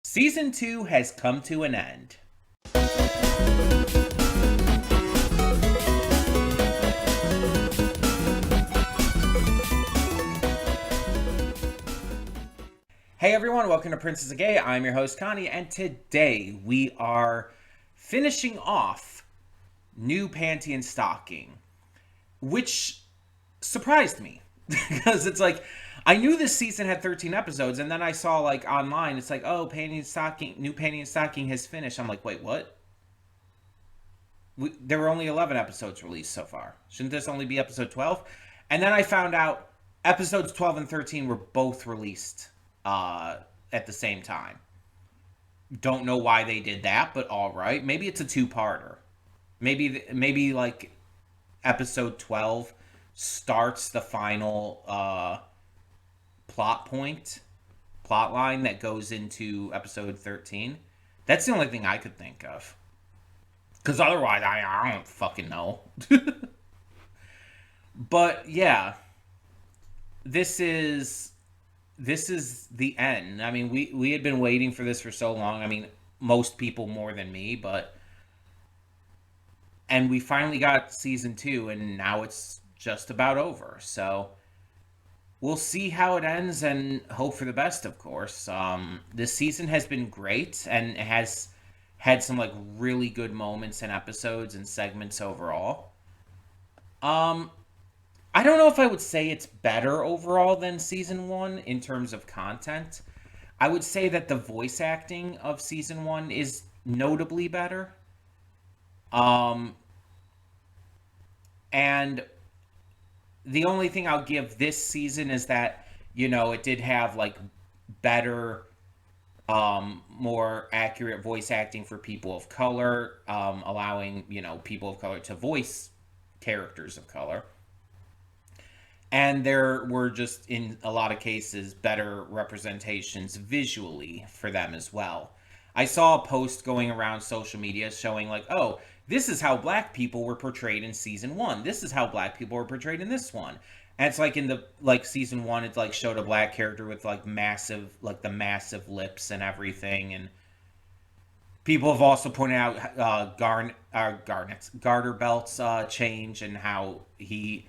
Season 2 has come to an end. Hey everyone, welcome to Princess of Gay. I'm your host Connie, and today we are finishing off new Panty and Stocking, which surprised me because it's like I knew this season had 13 episodes, and then I saw like online it's like, oh, Panty and Stocking, new Panty and Stocking has finished. I'm like, wait, what? There were only 11 episodes released so far. Shouldn't this only be episode 12? And then I found out episodes 12 and 13 were both released at the same time. Don't know why they did that, but all right. Maybe it's a two-parter. Maybe like episode 12 starts the final plot line that goes into episode 13. That's the only thing I could think of. Because otherwise, I don't fucking know. But yeah, this is the end. I mean, we had been waiting for this for so long. I mean, most people more than me, and we finally got season 2, and now it's just about over. So we'll see how it ends and hope for the best, of course. This season has been great and has had some like really good moments and episodes and segments overall. I don't know if I would say it's better overall than season 1 in terms of content. I would say that the voice acting of season 1 is notably better. And the only thing I'll give this season is that, it did have like better, more accurate voice acting for people of color, allowing, people of color to voice characters of color. And there were just, in a lot of cases, better representations visually for them as well. I saw a post going around social media showing like, oh, this is how black people were portrayed in season 1. This is how black people were portrayed in this one. And it's like in the season 1, it like showed a black character with the massive lips and everything. And people have also pointed out Garter Belt's change and how they've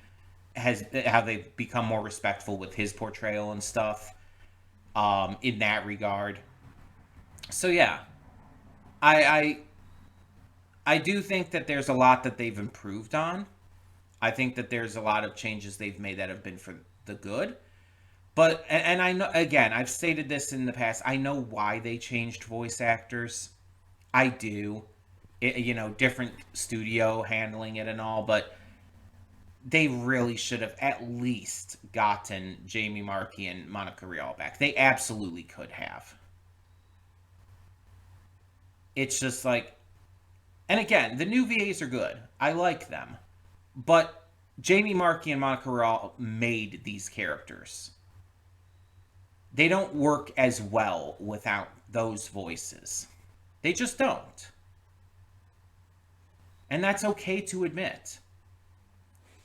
become more respectful with his portrayal and stuff in that regard. So yeah, I do think that there's a lot that they've improved on. I think that there's a lot of changes they've made that have been for the good. But, and I know, again, I've stated this in the past, I know why they changed voice actors. I do. Different studio handling it and all, but they really should have at least gotten Jamie Marchi and Monica Rial back. They absolutely could have. It's just like, and again, the new VAs are good. I like them. But Jamie Marchi and Monica Rial made these characters. They don't work as well without those voices. They just don't. And that's okay to admit.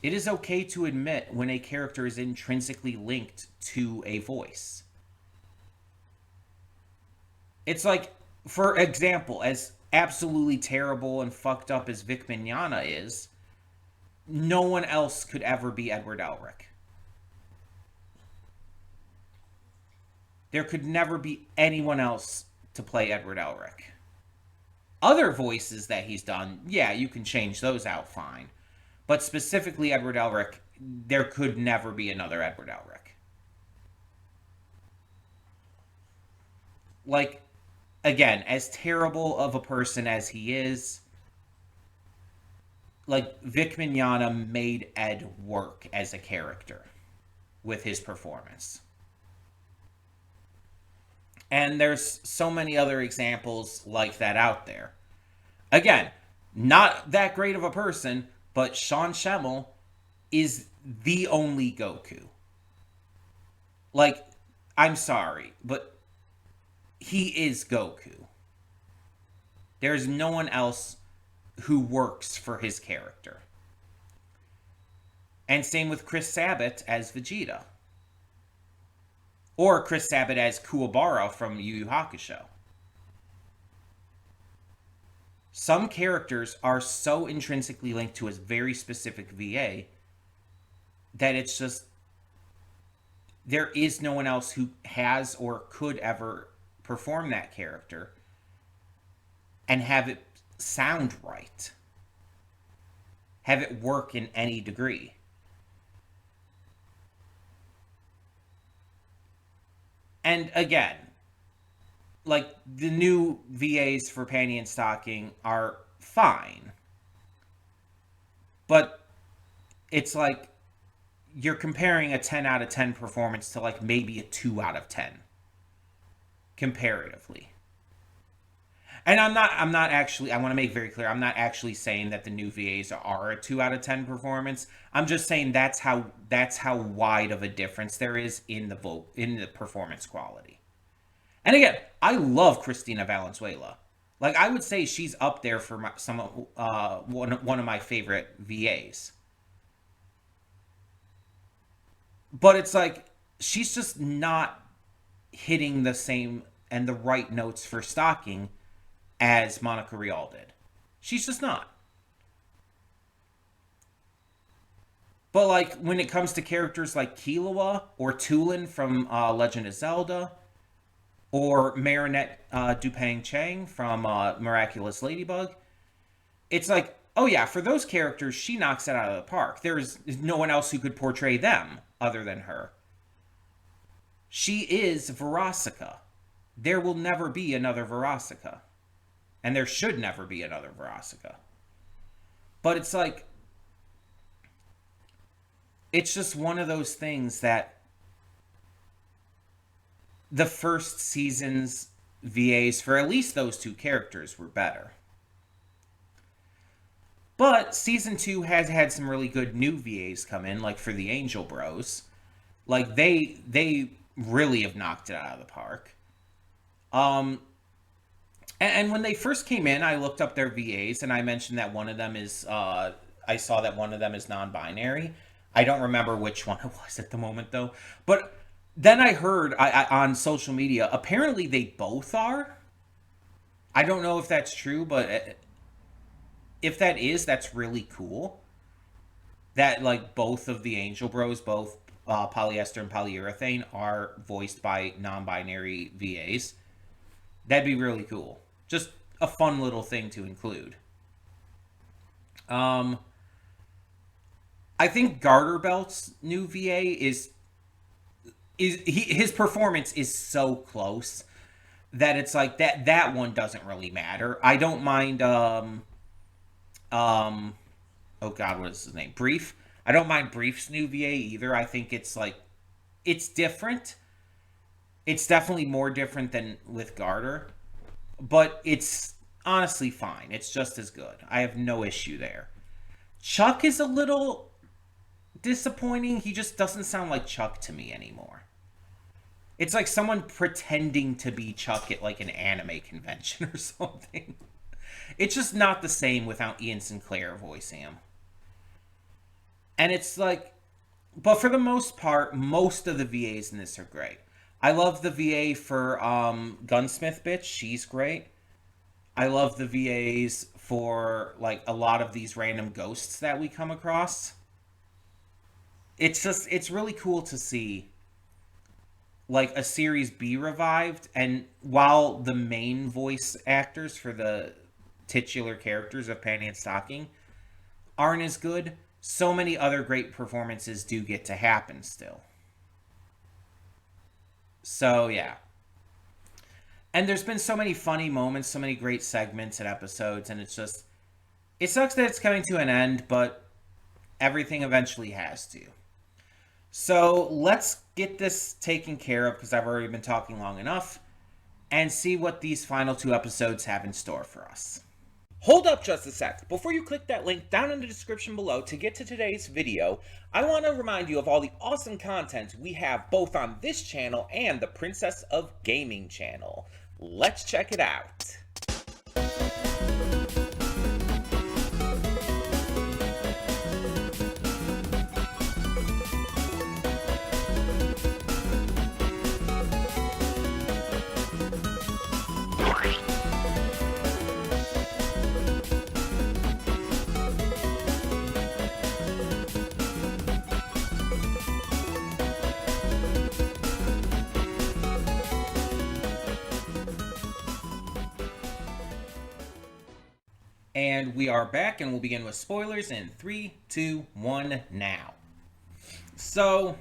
It is okay to admit when a character is intrinsically linked to a voice. It's like, for example, as absolutely terrible and fucked up as Vic Mignogna is, no one else could ever be Edward Elric. There could never be anyone else to play Edward Elric. Other voices that he's done, yeah, you can change those out fine. But specifically Edward Elric, there could never be another Edward Elric. Like, again, as terrible of a person as he is, like, Vic Mignogna made Ed work as a character with his performance. And there's so many other examples like that out there. Again, not that great of a person, but Sean Schemmel is the only Goku. Like, I'm sorry, but he is Goku. There's no one else who works for his character. And same with Chris Sabat as Vegeta. Or Chris Sabat as Kuwabara from Yu Yu Hakusho. Some characters are so intrinsically linked to a very specific VA that it's just there is no one else who has or could ever perform that character and have it sound right, have it work in any degree. And again, like the new VAs for Panty and Stocking are fine, but it's like you're comparing a 10 out of 10 performance to like maybe a 2 out of 10 comparatively. And I'm not actually, I want to make very clear, I'm not actually saying that the new VAs are a 2 out of 10 performance. I'm just saying that's how wide of a difference there is in the performance quality. And again, I love Christina Valenzuela. Like I would say she's up there for one of my favorite VAs. But it's like she's just not hitting the same and the right notes for Stocking as Monica Rial did. She's just not. But like when it comes to characters like Killua or Tulin from Legend of Zelda, or Marinette Dupang Chang from Miraculous Ladybug, it's like, oh yeah, for those characters, she knocks it out of the park. There's no one else who could portray them other than her. She is Verosica. There will never be another Verosica. And there should never be another Verosica. But it's like, it's just one of those things that the first season's VAs for at least those two characters were better. But season 2 has had some really good new VAs come in, like for the Angel Bros. Like they really have knocked it out of the park. And when they first came in, I looked up their VAs and I mentioned that one of them is I saw that one of them is non-binary. I don't remember which one it was at the moment though. But then I heard on social media, apparently they both are. I don't know if that's true, but if that is, that's really cool. That like both of the Angel Bros, both Polyester and Polyurethane, are voiced by non-binary VAs. That'd be really cool. Just a fun little thing to include. I think Garterbelt's new VA his performance is so close that it's like that one doesn't really matter. I don't mind oh god, what is his name? Brief. I don't mind Brief's new VA either. I think it's like it's different. It's definitely more different than with Garter, but it's honestly fine. It's just as good. I have no issue there. Chuck is a little disappointing. He just doesn't sound like Chuck to me anymore. It's like someone pretending to be Chuck at like an anime convention or something. It's just not the same without Ian Sinclair voicing him. And it's like, but for the most part, most of the VAs in this are great. I love the VA for Gunsmith Bitch. She's great. I love the VAs for like a lot of these random ghosts that we come across. It's really cool to see like a series be revived, and while the main voice actors for the titular characters of Panty and Stocking aren't as good, so many other great performances do get to happen still. So, yeah. And there's been so many funny moments, so many great segments and episodes, and it's just, it sucks that it's coming to an end, but everything eventually has to. So, let's get this taken care of, because I've already been talking long enough, and see what these final 2 episodes have in store for us. Hold up just a sec. Before you click that link down in the description below to get to today's video, I want to remind you of all the awesome content we have both on this channel and the Princess of Gaming channel. Let's check it out. And we are back, and we'll begin with spoilers in 3, 2, 1 now. So,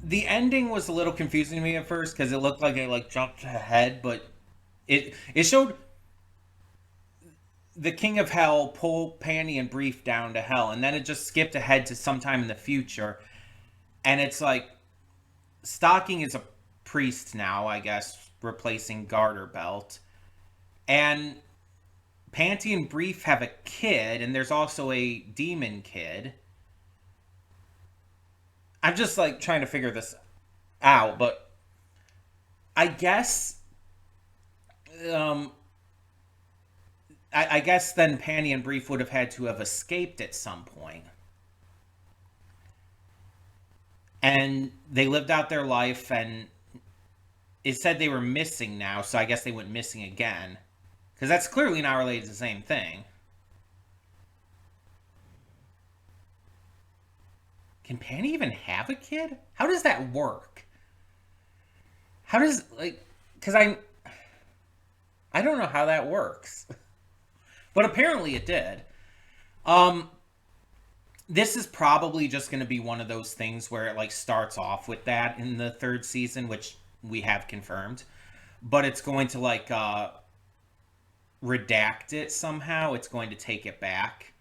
the ending was a little confusing to me at first because it looked like it jumped ahead, but it showed the King of Hell pull Panty and Brief down to hell, and then it just skipped ahead to sometime in the future, and it's like Stocking is a priest now, I guess, replacing Garter Belt, and Panty and Brief have a kid, and there's also a demon kid. I'm just trying to figure this out, but I guess um I guess then Panty and Brief would have had to have escaped at some point. And they lived out their life, and it said they were missing now, so I guess they went missing again. Because that's clearly not related to the same thing. Can Panty even have a kid? How does that work? How does, because I don't know how that works. But apparently it did. Um, this is probably just going to be one of those things where it starts off with that in the third season, which we have confirmed, but it's going to redact it somehow. It's going to take it back,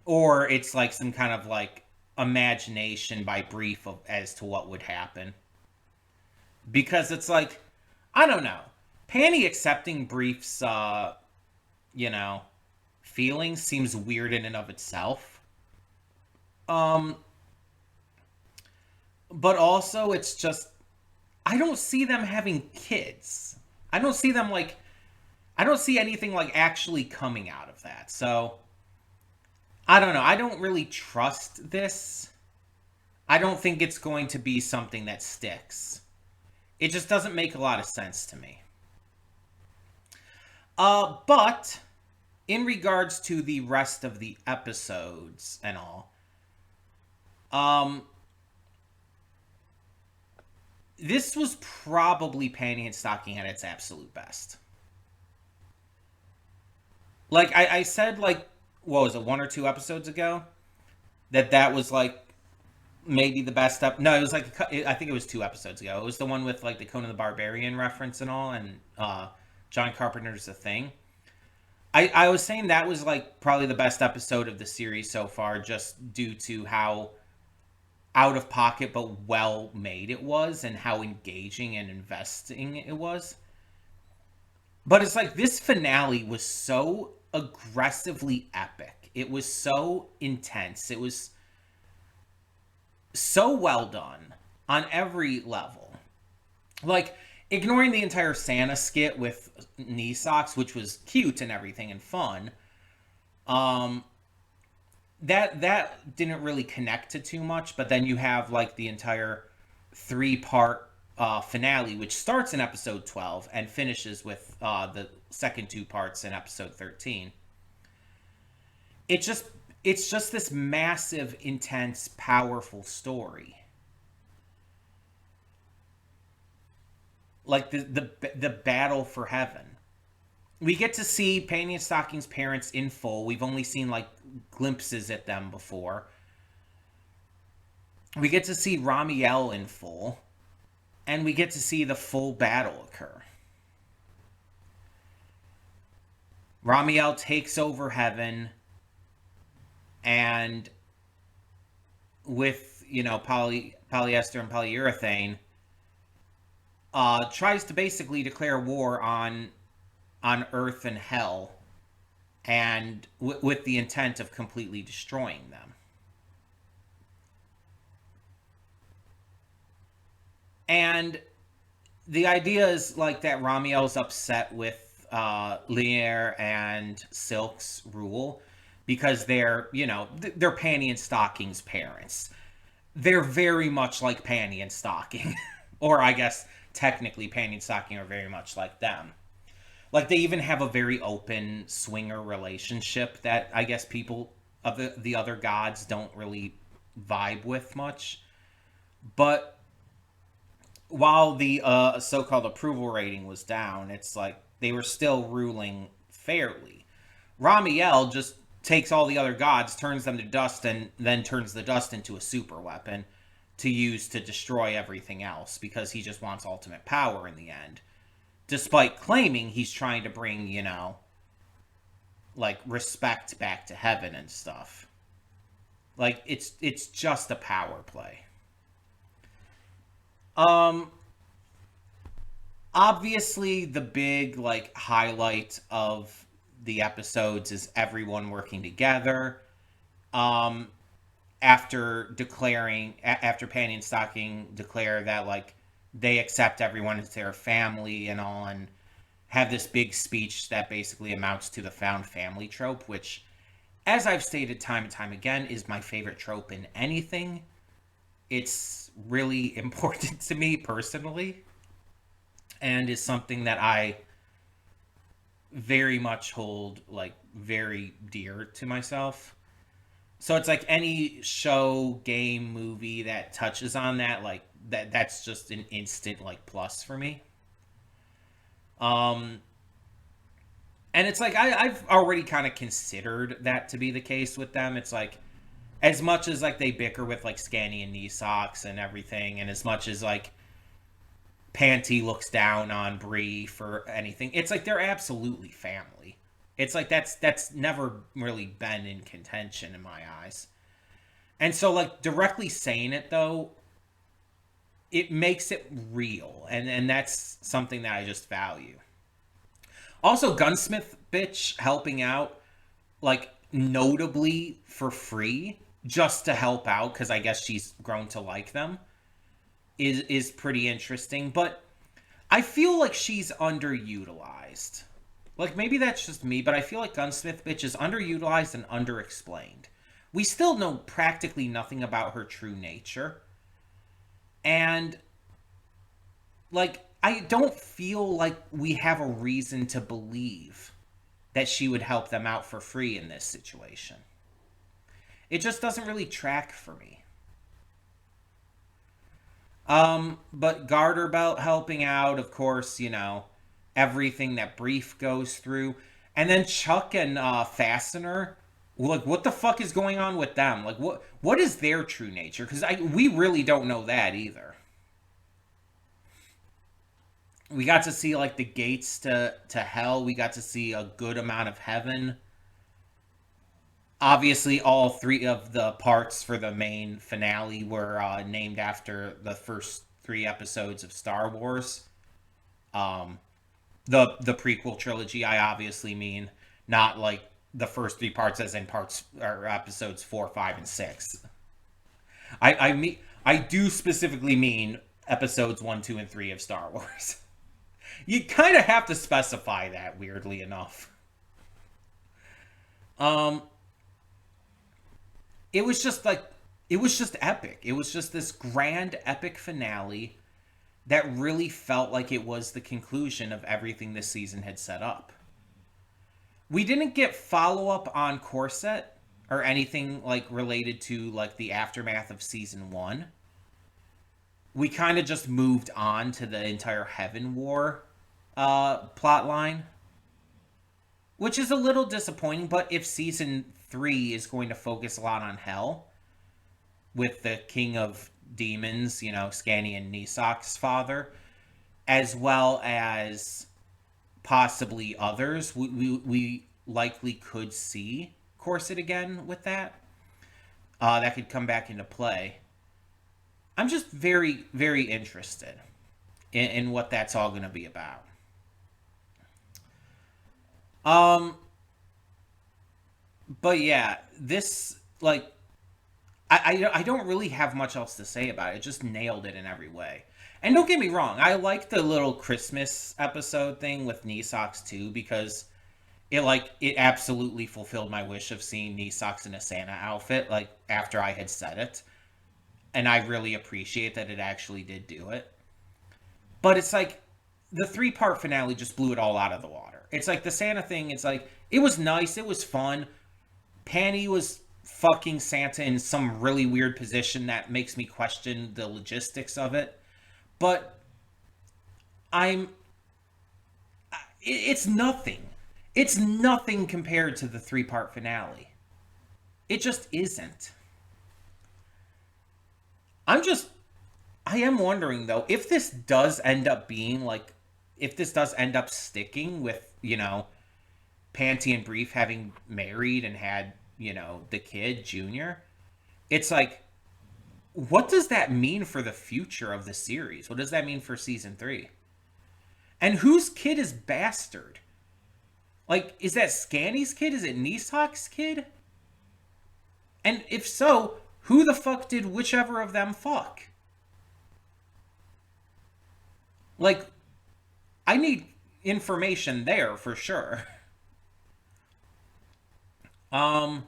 or it's some kind of imagination by Brief as to what would happen, because it's I don't know, Panty accepting Brief's you know feelings seems weird in and of itself. um but also it's just, I don't see them having kids. I don't see them I don't see anything actually coming out of that. So I don't know. I don't really trust this. I don't think it's going to be something that sticks. It just doesn't make a lot of sense to me. But in regards to the rest of the episodes and all, um, this was probably Panty and Stocking at its absolute best. I said, what was it, 1 or 2 episodes ago, that was maybe the best up. No, it was I think it was 2 episodes ago. It was the one with the Conan the Barbarian reference and all, and John Carpenter's The Thing. I was saying that was probably the best episode of the series so far, just due to how out of pocket but well made it was, and how engaging and investing it was. But it's this finale was so aggressively epic. It was so intense. It was so well done on every level. Ignoring the entire Santa skit with knee socks, which was cute and everything and fun, um, that didn't really connect to too much. But then you have the entire 3-part finale, which starts in episode 12 and finishes with the second 2 parts in episode 13. It's just this massive, intense, powerful story. The battle for heaven. We get to see Panty and Stocking's parents in full. We've only seen glimpses at them before. We get to see Ramiel in full, and we get to see the full battle occur. Ramiel takes over heaven, and with polyester and polyurethane, tries to basically declare war on Earth and Hell, and with the intent of completely destroying them. And the idea is that Ramiel's upset with Lier and Silk's rule, because they're Panty and Stocking's parents. They're very much like Panty and Stocking. Or I guess technically Panty and Stocking are very much like them. They even have a very open swinger relationship that I guess people of the other gods don't really vibe with much. But while the so-called approval rating was down, it's They were still ruling fairly. Ramiel just takes all the other gods, turns them to dust, and then turns the dust into a super weapon to use to destroy everything else because he just wants ultimate power in the end. Despite claiming he's trying to bring, like respect back to heaven and stuff. Like it's just a power play. Um Obviously the big like highlight of the episodes is everyone working together. Um after Panty and Stocking declare that like they accept everyone as their family and all, and have this big speech that basically amounts to the found family trope, which, as I've stated time and time again, is my favorite trope in anything. It's really important to me personally, and is something that I very much hold like very dear to myself. So it's like any show, game, movie that touches on that, like that's just an instant like plus for me. Um and it's like I've already kind of considered that to be the case with them. It's like as much as like they bicker with like Scanny and knee socks and everything, and as much as like Panty looks down on Bree for anything, it's like they're absolutely family. It's like that's never really been in contention in my eyes. And so like directly saying it though, it makes it real, and that's something that I just value. Also, Gunsmith bitch helping out like notably for free just to help out because I guess she's grown to like them is pretty interesting, but I feel like she's underutilized. Like maybe that's just me, but I feel like Gunsmith bitch is underutilized and underexplained. We still know practically nothing about her true nature. And like I don't feel like we have a reason to believe that she would help them out for free in this situation. It just doesn't really track for me. But Garter Belt helping out, of course, everything that Brief goes through. And then Chuck and Fastener, like, what the fuck is going on with them? Like, what is their true nature? Because we really don't know that either. We got to see, like, the gates to hell. We got to see a good amount of heaven. Obviously, all three of the parts for the main finale were named after the first three episodes of Star Wars. Um, the prequel trilogy, I obviously mean, not like the first three parts, as in parts or episodes 4, 5, and 6. I do specifically mean episodes 1, 2, and 3 of Star Wars. You kind of have to specify that, weirdly enough. Um, it was just like it was just epic. It was just this grand epic finale that really felt like it was the conclusion of everything this season had set up. We didn't get follow up on Corset or anything like related to like the aftermath of season 1. We kind of just moved on to the entire Heaven War plot line, which is a little disappointing. But if season 3 is going to focus a lot on Hell with the King of Demons, Scanny and Nisok's father, as well as possibly others, we likely could see Corset again with that. That could come back into play. I'm just very, very interested in what that's all going to be about. But yeah, this like I don't really have much else to say about it. It just nailed it in every way. And don't get me wrong, I like the little Christmas episode thing with knee socks too, because it absolutely fulfilled my wish of seeing knee socks in a Santa outfit, like after I had said it. And I really appreciate that it actually did do it. But it's like the 3-part finale just blew it all out of the water. It's like the Santa thing, it's like it was nice, it was fun. Panty was fucking Santa in some really weird position that makes me question the logistics of it. But It's nothing. It's nothing compared to the 3-part finale. It just isn't. I'm just I am wondering though if this does end up being like if this does end up sticking with, Panty and Brief having married and had, the kid, Junior. It's like what does that mean for the future of the series? What does that mean for season 3? And whose kid is Bastard? Like, is that Scanny's kid? Is it Nisok's kid? And if so, who the fuck did whichever of them fuck? Like, I need information there for sure. Um,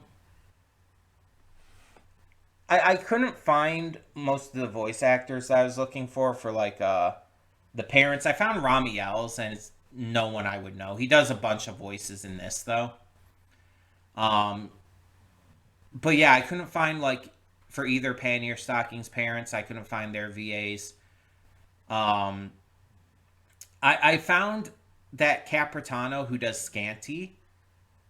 I couldn't find most of the voice actors I was looking for like the parents. I found Ramiel's and it's no one I would know. He does a bunch of voices in this though. Um, but yeah, I couldn't find like for either Panty or Stocking's parents. I couldn't find their VAs. Um, I found that Capritano, who does Scanty,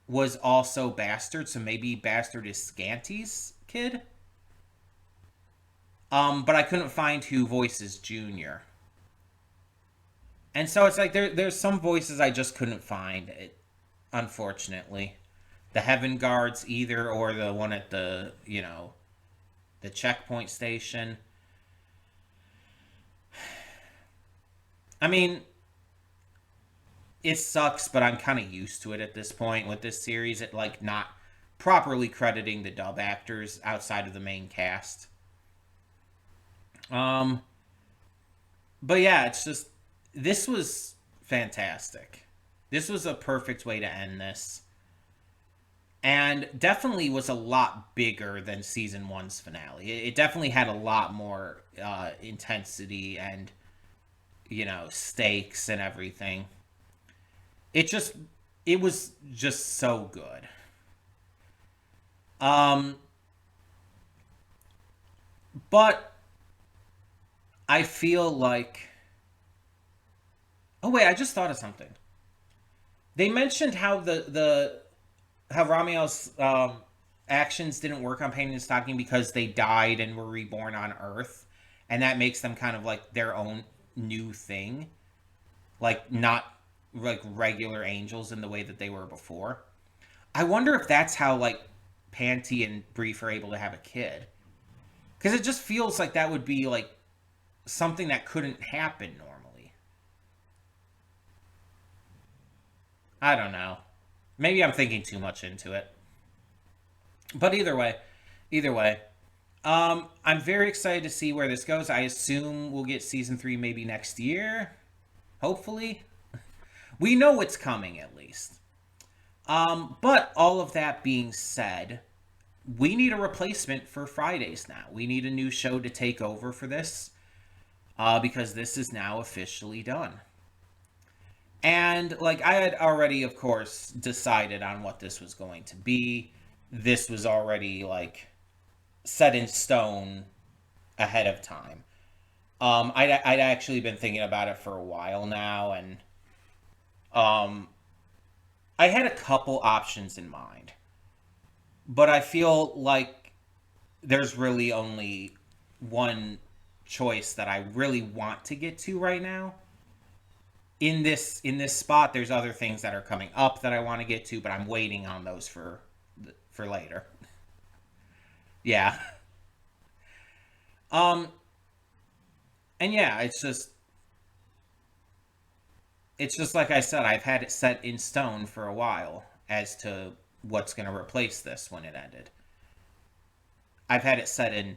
was also Bastard, so maybe Bastard is Scanty's kid. But I couldn't find who voices Junior. And so it's like there's some voices I just couldn't find, unfortunately. The Heaven Guards either, or the one at the checkpoint station. I mean, it sucks, but I'm kind of used to it at this point with this series. It like not properly crediting the dub actors outside of the main cast. Um, but yeah, it's just this was fantastic. This was a perfect way to end this, and definitely was a lot bigger than season one's finale. It definitely had a lot more intensity and stakes and everything. It just it was just so good. Um, but I feel like oh wait, I just thought of something. They mentioned how how Ramiel's actions didn't work on Pain and Stocking because they died and were reborn on Earth, and that makes them kind of like their own new thing, like not like regular angels in the way that they were before. I wonder if that's how like Panty and Brief are able to have a kid, because it just feels like that would be like something that couldn't happen normally. I don't know. Maybe I'm thinking too much into it. But either way, I'm very excited to see where this goes. I assume we'll get season 3 maybe next year. Hopefully. We know it's coming at least. But all of that being said, we need a replacement for Fridays now. We need a new show to take over for this, because this is now officially done. And like I had already, of course, decided on what this was going to be. This was already like set in stone ahead of time. I'd actually been thinking about it for a while now, and um, I had a couple options in mind, but I feel like there's really only one choice that I really want to get to right now. In this spot, there's other things that are coming up that I want to get to, but I'm waiting on those for later. Yeah. Um, and yeah, it's just like I said, I've had it set in stone for a while as to what's going to replace this when it ended. I've had it set in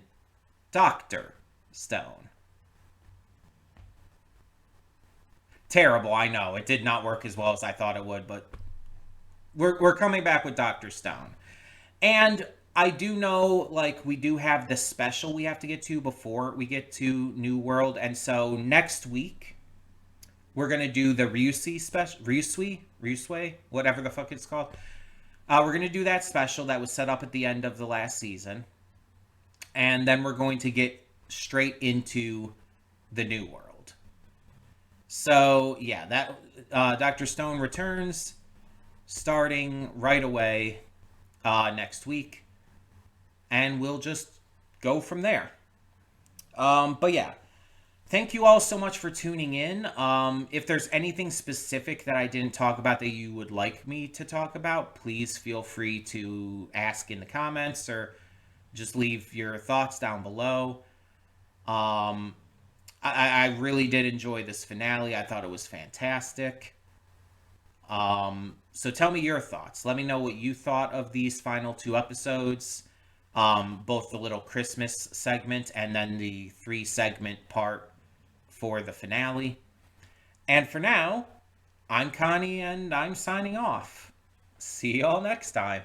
Doctor Stone. Terrible, I know. It did not work as well as I thought it would, but we're coming back with Doctor Stone. And I do know, like, we do have the special we have to get to before we get to New World, and so next week we're gonna do the Ryusui special, Ryusui, whatever the fuck it's called. We're gonna do that special that was set up at the end of the last season, and then we're going to get straight into the New World. So yeah, that Dr. Stone returns starting right away next week, and we'll just go from there. But yeah, thank you all so much for tuning in. If there's anything specific that I didn't talk about that you would like me to talk about, please feel free to ask in the comments or just leave your thoughts down below. Um, I really did enjoy this finale. I thought it was fantastic. So tell me your thoughts. Let me know what you thought of these final two episodes, both the little Christmas segment and then the three segment part for the finale. And for now, I'm Connie and I'm signing off. See y'all next time.